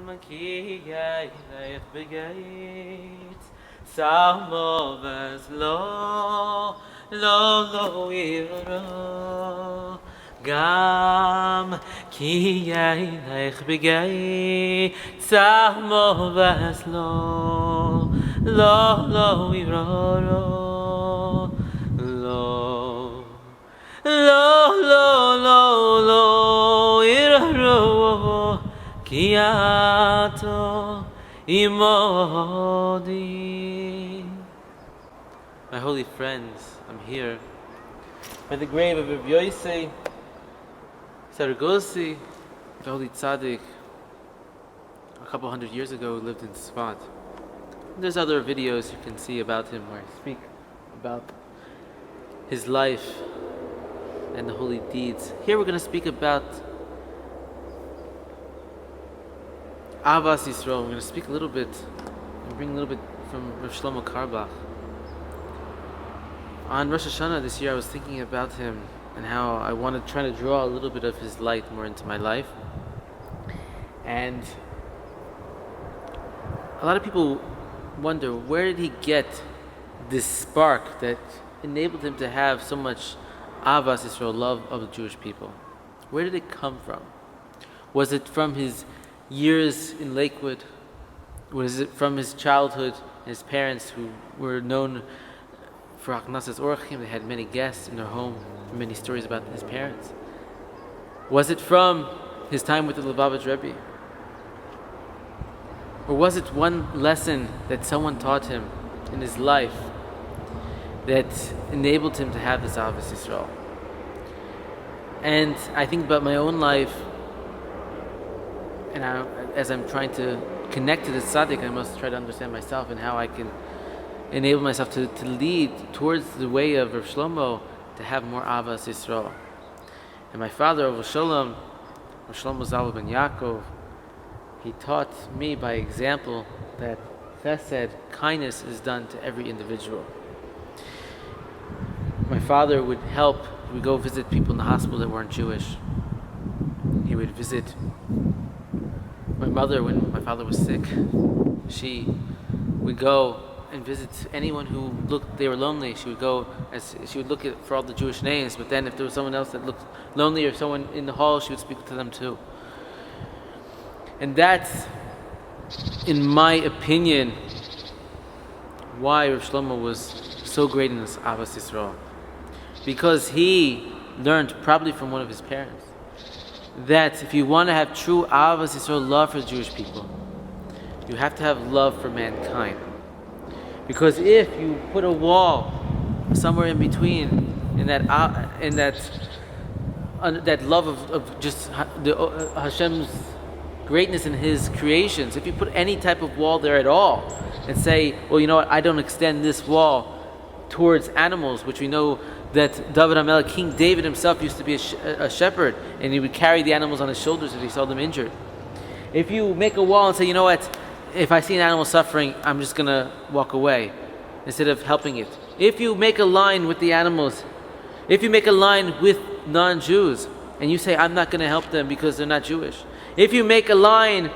Ki yaylech begeit Salmovas lo iro Gam ki yaylech begeit Salmovas lo iro lo iro Ki ato imodi. My holy friends, I'm here by the grave of Rabbi Yosef Saragosi, the holy tzaddik, a couple hundred years ago who lived in Sfat. There's other videos you can see about him where I speak about his life and the holy deeds. Here we're going to speak about Avas Yisrael. We're going to speak a little bit and bring a little bit from Rav Shlomo Carlebach. On Rosh Hashanah this year I was thinking about him and how I want to try to draw a little bit of his light more into my life. And a lot of people wonder, where did he get this spark that enabled him to have so much Avas Yisrael, love of the Jewish people? Where did it come from? Was it from his years in Lakewood? Was it from his childhood and his parents who were known for Haknasas Orachim? They had many guests in their home, many stories about his parents. Was it from his time with the Lubavitch Rebbe? Or was it one lesson that someone taught him in his life that enabled him to have this Avos Yisrael? And I think about my own life, and as I'm trying to connect to the tzaddik, I must try to understand myself and how I can enable myself to lead towards the way of Rav Shlomo, to have more Avas Yisrael. And my father, Rav Shlomo Zalman ben Yaakov, he taught me by example that chesed, kindness, is done to every individual. My father would help. He would go visit people in the hospital that weren't Jewish. He would visit my mother when my father was sick. She would go and visit anyone who looked they were lonely. She would go she would look for all the Jewish names, but then if there was someone else that looked lonely or someone in the hall, she would speak to them too. And that's, in my opinion, why Rav Shlomo was so great in this Avas Yisrael. Because he learned, probably from one of his parents, that if you want to have true Avas Yisrael, love for the Jewish people, you have to have love for mankind. Because if you put a wall somewhere in between, in that love of just Hashem's greatness in His creations, if you put any type of wall there at all and say, well, you know what, I don't extend this wall towards animals, which we know that David HaMelech, King David himself, used to be a shepherd, and he would carry the animals on his shoulders if he saw them injured. If you make a wall and say, you know what, if I see an animal suffering, I'm just going to walk away instead of helping it. If you make a line with the animals, if you make a line with non-Jews, and you say, I'm not going to help them because they're not Jewish. If you make a line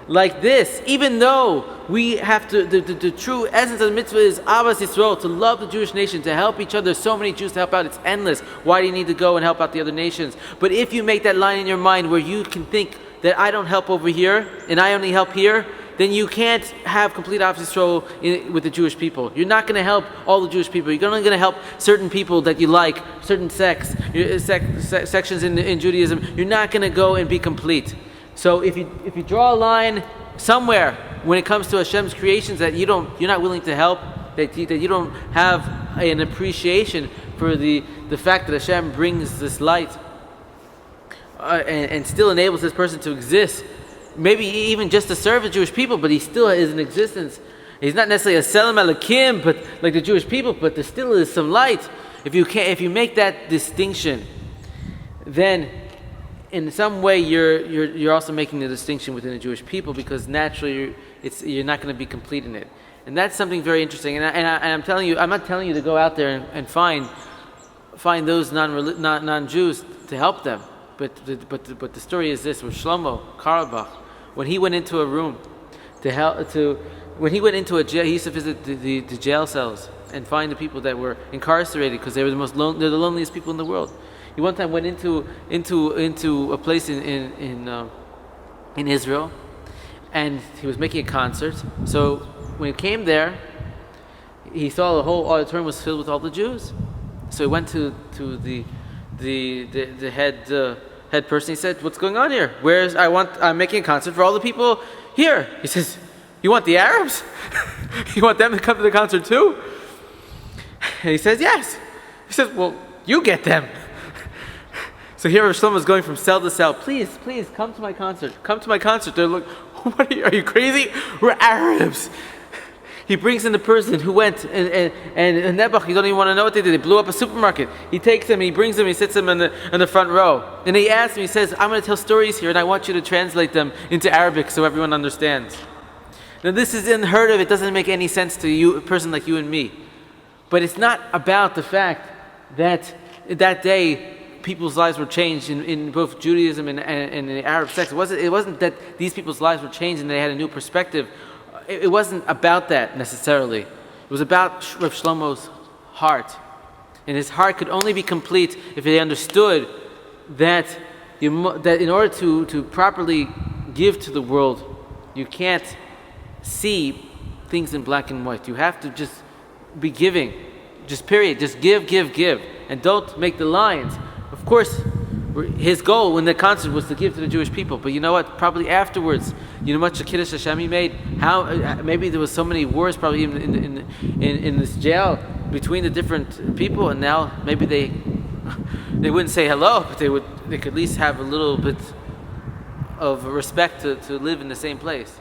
like this, even though we have to, the true essence of the mitzvah is Avas Yisrael, to love the Jewish nation, to help each other. There's so many Jews to help out, it's endless. Why do you need to go and help out the other nations? But if you make that line in your mind where you can think that I don't help over here and I only help here, then you can't have complete Avas Yisrael with the Jewish people. You're not going to help all the Jewish people. You're only going to help certain people that you like, certain sections in Judaism. You're not going to go and be complete. So if you draw a line somewhere when it comes to Hashem's creations that you're not willing to help, that you don't have an appreciation for the fact that Hashem brings this light and still enables this person to exist, maybe even just to serve the Jewish people, but he still is in existence. He's not necessarily a Selam Elakim, but like the Jewish people, but there still is some light. If you make that distinction, then in some way you're also making the distinction within the Jewish people, because naturally you're not going to be complete in it. And that's something very interesting. And I'm telling you, I'm not telling you to go out there and find those non-Jews to help them. But the story is this: with Shlomo Carlebach, when he went into a room when he went into a jail, he used to visit the jail cells and find the people that were incarcerated because they were they're the loneliest people in the world. He one time went into a place in Israel, and he was making a concert. So when he came there, he saw the whole auditorium was filled with all the Jews. So he went to the head person. He said, "What's going on here? I'm making a concert for all the people here." He says, "You want the Arabs? You want them to come to the concert too?" And he says, "Yes." He says, "Well, you get them." So here Shlomo is going from cell to cell. Please, come to my concert. Come to my concert. They're like, "What are you crazy? We're Arabs." He brings in the person who went and Nebuch, you don't even want to know what they did. They blew up a supermarket. He takes him, he brings him, he sits him in the front row. And he asks him, he says, "I'm going to tell stories here and I want you to translate them into Arabic so everyone understands." Now this is unheard of. It doesn't make any sense to you, a person like you and me. But it's not about the fact that that day people's lives were changed in both Judaism and the Arab sects. It wasn't that these people's lives were changed and they had a new perspective. It wasn't about that necessarily. It was about Rav Shlomo's heart. And his heart could only be complete if he understood that in order to properly give to the world, you can't see things in black and white. You have to just be giving. Just period. Just give. And don't make the lines. Of course, his goal when the concert was to give to the Jewish people. But you know what? Probably afterwards, you know how much Kiddush Hashem he made? How maybe there was so many wars probably even in this jail between the different people, and now maybe they wouldn't say hello, but they could at least have a little bit of respect to live in the same place.